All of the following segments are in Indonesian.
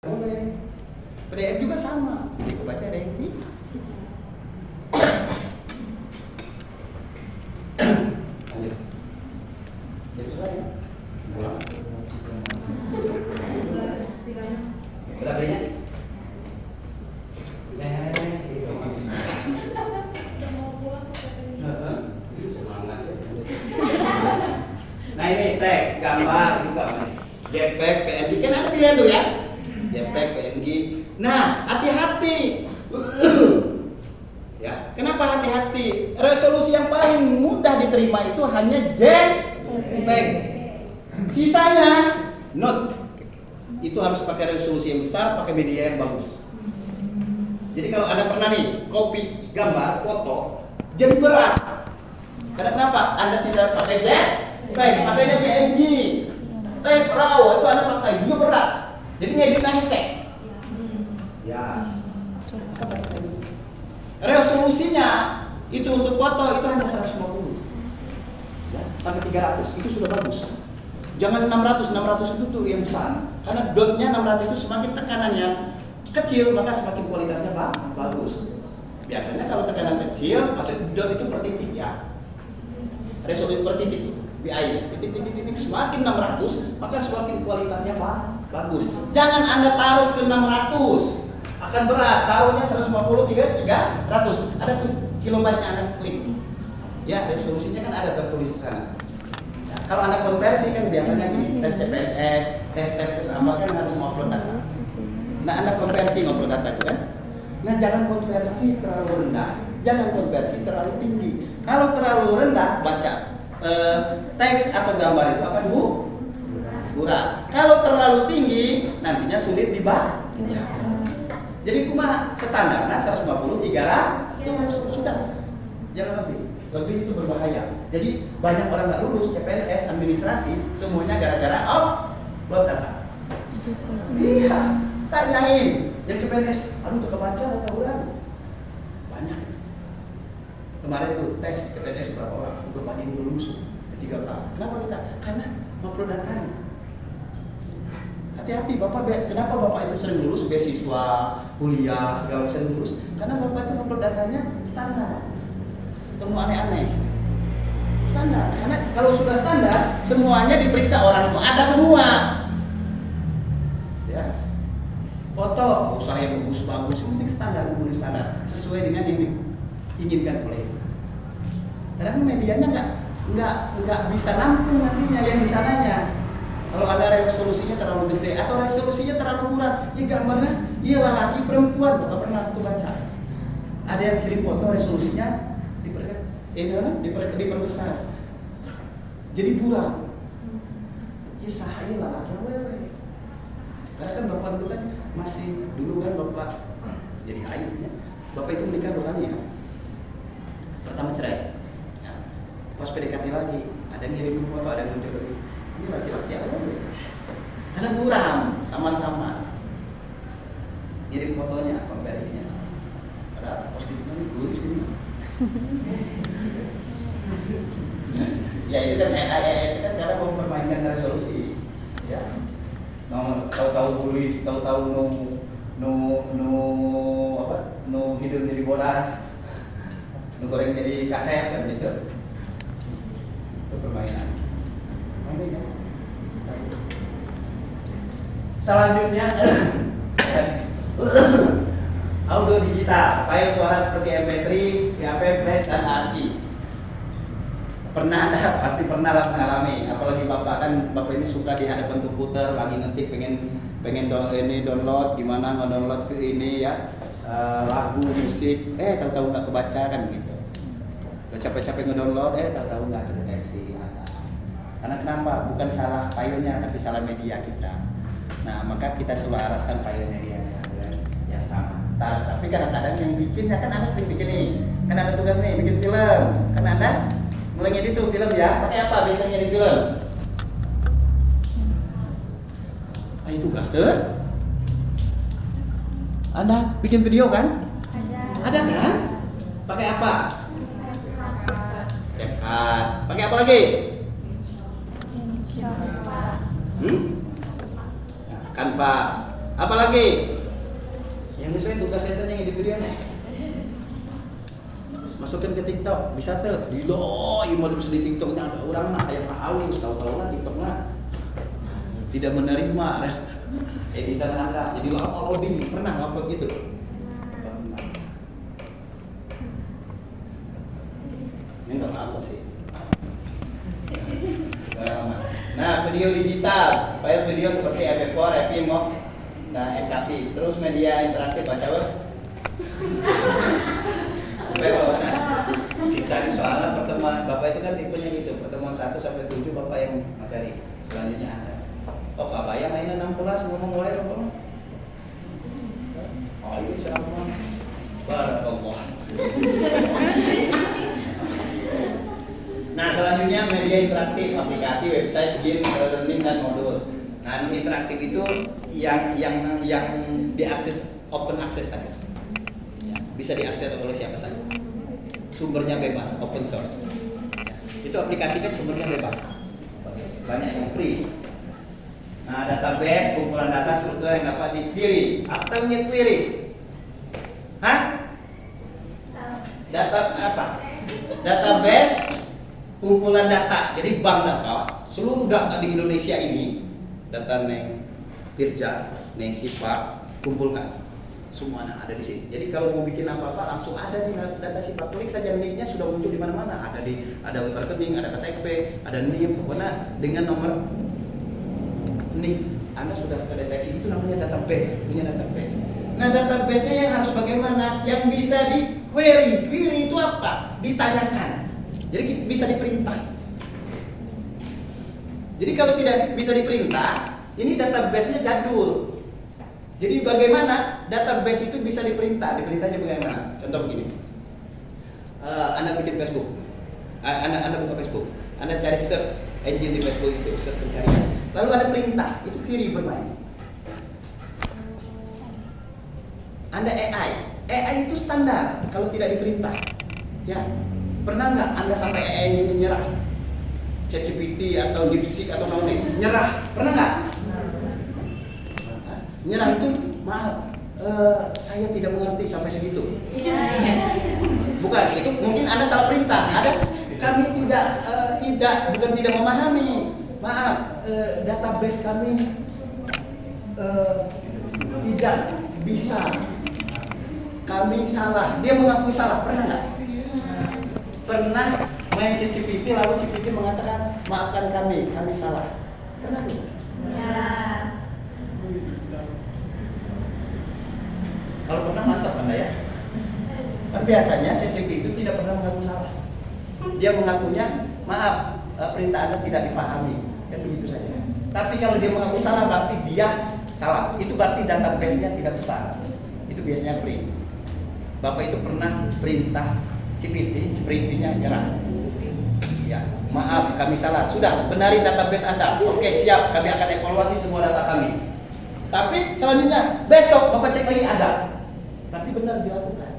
boleh. PDF juga sama. Kita baca ada yang ini. Lanjut. Jadi sudah ya. Pulang. Berapa banyak? Nah ini teks, gambar juga JPEG, PNG, kan ada pilihan tuh ya JPEG, PNG. Nah hati-hati ya, kenapa hati-hati? Resolusi yang paling mudah diterima itu hanya JPEG. Sisanya not. Itu harus pakai resolusi yang besar, pakai media yang bagus. Jadi kalau Anda pernah nih copy gambar, foto, jadi berat. Karena kenapa? Anda tidak pakai JPEG, pakainya PNG, tape raw, itu Anda pakai juga berat. Jadi ngeditnya hesek. Ya. Resolusinya itu untuk foto itu hanya 150 ya, sampai 300 itu sudah bagus. Jangan 600 itu tuh yang besar. Karena dotnya 600 itu semakin tekanannya kecil maka semakin kualitasnya bagus. Biasanya kalau tekanan kecil, maksud dot itu per titik ya. Resolusi per titik itu, BI, titik semakin 600 maka semakin kualitasnya bagus. Jangan Anda taruh ke 600, akan berat. Taruhnya 150, 300. Ada tuh kilobyte-nya Anda klik. Ya, resolusinya kan ada tertulis di sana. Nah, kalau Anda konversi kan biasanya di tes CPNS, tes apa kan harus upload data. Nah, Anda konversi ngupload data kan? Nah, jangan konversi terlalu rendah, jangan konversi terlalu tinggi. Kalau terlalu rendah, baca teks atau gambar itu akan kurang. Kalau terlalu tinggi, nantinya sulit dibaca. Jadi kumaha standar, nah 150, 300 sudah, jangan lebih. Lebih itu berbahaya. Jadi banyak orang nggak lulus CPNS administrasi, semuanya gara-gara upload data. Iya, tanyain yang CPNS, aduh udah kebaca data orang banyak. Kemarin tuh tes CPNS berapa orang, udah banyak yang lulus 3 tahun. Kenapa kita? Karena upload datanya. Hati-hati Bapak, kenapa Bapak itu sering lulus beasiswa, kuliah, segala sering lulus? Karena Bapak itu upload datanya standar. Ketemu aneh-aneh. Standar. Karena kalau sudah standar, semuanya diperiksa orang itu ada semua. Ya. Foto, usaha yang bagus-bagus, yang penting standar, memenuhi standar sesuai dengan yang diinginkan oleh. Karena medianya nggak bisa nampung nantinya yang di sananya. Kalau ada resolusinya terlalu gede atau resolusinya terlalu kurang, ya gambarnya iya laki perempuan, Bapak pernah tuh baca. Ada yang kirim foto resolusinya diperbesar, jadi buram. Ya sahaya laki awewe. Karena kan Bapak dulu kan Bapak jadi ayahnya. Bapak itu menikah 2 kali ya. Pertama cerai. Ya. Pas PDKT lagi, ada yang ngirim foto, ada yang menjodohi. Ini laki-laki apa? Karena buram, sama-sama. Ngirim fotonya, konversinya. Ada positifnya nih, gulis gini. Ya itu kan itu kan cara mempermainkan resolusi. Ya. Tahu-tahu tulis, tahu-tahu no hidung jadi bodas, no goreng jadi kaset kan gitu. Itu permainan. Selanjutnya audio digital, file suara seperti MP3, PAV, Flash, dan ASCII. Pernah ada, pasti pernah lah mengalami. Apalagi Bapak ini suka di hadapan komputer, lagi ngetik pengen download gimana ngedownload ini ya lagu musik, tahu-tahu nggak kebaca kan gitu. Udah capek-capek ngedownload, tahu-tahu nggak terdeteksi. Karena kenapa? Bukan salah filenya, tapi salah media kita. Nah, maka kita selaraskan filenya dia yang sama. Tapi kadang-kadang yang bikinnya kan Anda sering bikin nih, kan ada tugas nih bikin film, kan Anda mulai ngedit tuh film ya, pakai apa biasanya ngedit film? Itu tugas tuh. Anda bikin video kan? Ada kan? Pakai apa? CapCut. Pakai apa lagi? Canva. Apalagi yang sesuai tugas saya yang di videonya. Masukin ke TikTok, bisa tuh. Mau bisa di TikToknya ada orang mah kayak Pak Alus, tahu-tahu lah TikTok lah. Tidak menerima editan Anda. Jadi lama loading, pernah apa gitu? Ini nggak apa sih. Nah, video digital, file video seperti MP4, FPMOV, nah MKT, terus media interaktif baca web. Kita ini soalnya pertemuan Bapak itu kan tipenya gitu, pertemuan 1 sampai 7 Bapak yang materi, selanjutnya Anda. Oh, Bapak yang mainan 6 kelas ngomong mulai Bapak. Oh, ini siapa? Barakallah. Nah, selanjutnya media interaktif, aplikasi, website, game, learning dan modul. Nah, interaktif itu yang diakses open access tadi. Ya, bisa diakses oleh siapa saja. Sumbernya bebas, open source. Ya, itu aplikasi kan sumbernya bebas. Banyak yang free. Nah, database, kumpulan data struktur yang dapat di-query. Apa namanya query? Hah? Data apa? Database, kumpulan data. Jadi bank data, seluruh data di Indonesia ini, data Neng Pirja, Neng Sipa, kumpulkan. Semuanya ada di sini. Jadi kalau mau bikin apa-apa langsung ada sih data Sipa. Klik saja nicknya sudah muncul di mana-mana. Ada rekening, ada KTP, ada NIM. Pokoknya dengan nomor nick Anda sudah terdeteksi. Itu namanya database, punya database. Nah, database-nya yang harus bagaimana? Yang bisa di query. Query itu apa? Ditanyakan. Jadi bisa diperintah. Jadi kalau tidak bisa diperintah, ini database-nya jadul. Jadi bagaimana database itu bisa diperintah? Diperintahnya bagaimana? Contoh begini. Anda bikin Facebook. Anda buka Facebook. Anda cari search engine di Facebook itu, search pencarian. Lalu ada perintah, itu query bermain. Anda AI itu standar kalau tidak diperintah. Ya, pernah nggak Anda sampai AI ini menyerah? ChatGPT atau DeepSeek atau Nauneng nyerah, pernah nggak? Nyerah itu, maaf, saya tidak mengerti sampai segitu. Bukan, itu mungkin Anda salah perintah. Kami bukan tidak memahami. Maaf, database kami tidak bisa. Kami salah. Dia mengakui salah, pernah nggak? Pernah main ChatGPT lalu ChatGPT mengatakan maafkan kami salah. Pernah belum? Ya. Kalau pernah mantap Anda ya. Kan biasanya ChatGPT itu tidak pernah mengaku salah. Dia mengakunya maaf, perintah Anda tidak dipahami. Kan begitu saja. Tapi kalau dia mengaku salah berarti dia salah. Itu berarti database-nya tidak besar. Itu biasanya free. Bapak itu pernah perintah GPT, perintahnya nyerah. Ya, maaf kami salah. Sudah, benarin database Anda. Oke, siap. Kami akan evaluasi semua data kami. Tapi selanjutnya besok Bapak cek lagi ada. Berarti benar dilakukan.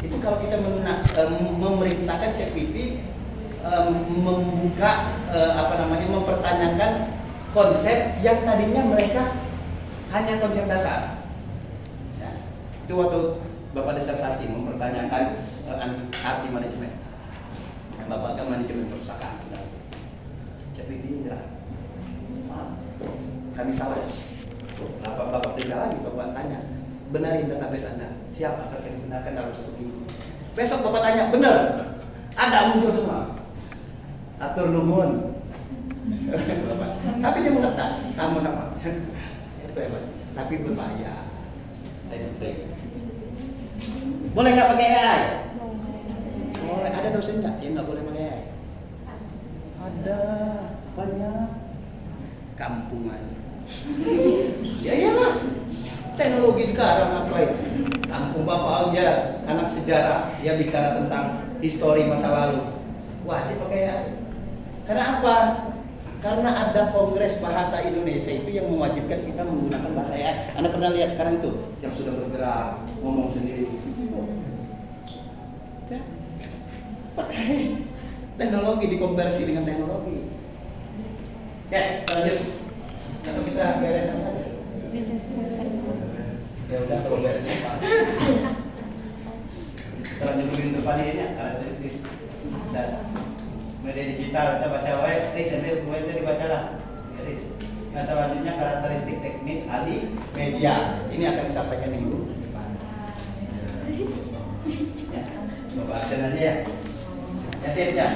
Itu kalau kita memerintahkan ChatGPT membuka mempertanyakan konsep yang tadinya mereka hanya konsep dasar. Ya, itu waktu Bapak disertasi mempertanyakan arti manajemen. Bapak kan manajemen perpustakaan. ChatGPT ini jelas. Kami salah. Bapak tidak lagi, Bapak tanya, benarin database Anda. Siapa akan dibenarkan dalam 1 minggu? Besok Bapak tanya, benar? Ada muncul semua. Atur nuhun. Tapi dia mengerti, sama-sama. Itu hebat. Tapi berbahaya. Boleh nggak pakai AI? Boleh. Ada dosen nggak yang nggak boleh pakai AI? Ada banyak. Kampungan. Ya iyalah. Teknologi sekarang ngapain? Kampung Bapak aja anak sejarah yang bicara tentang histori masa lalu. Wajib pakai AI. Karena apa? Karena ada Kongres Bahasa Indonesia itu yang mewajibkan kita menggunakan bahasa AI. Anda pernah lihat sekarang itu yang sudah bergerak ngomong sendiri. Ya. Pakai teknologi, dikonversi dengan teknologi. Oke, lanjut. Atau kita beres saja? Ya udah kalau beres apa? Kalau nyebulin depannya karakteristik dan media digital kita baca web, sambil webnya dibaca lah. Yang selanjutnya karakteristik teknis ahli media. Ini akan disampaikan minggu depan. Ya, Bapak aksen aja ya. Ya siap ya.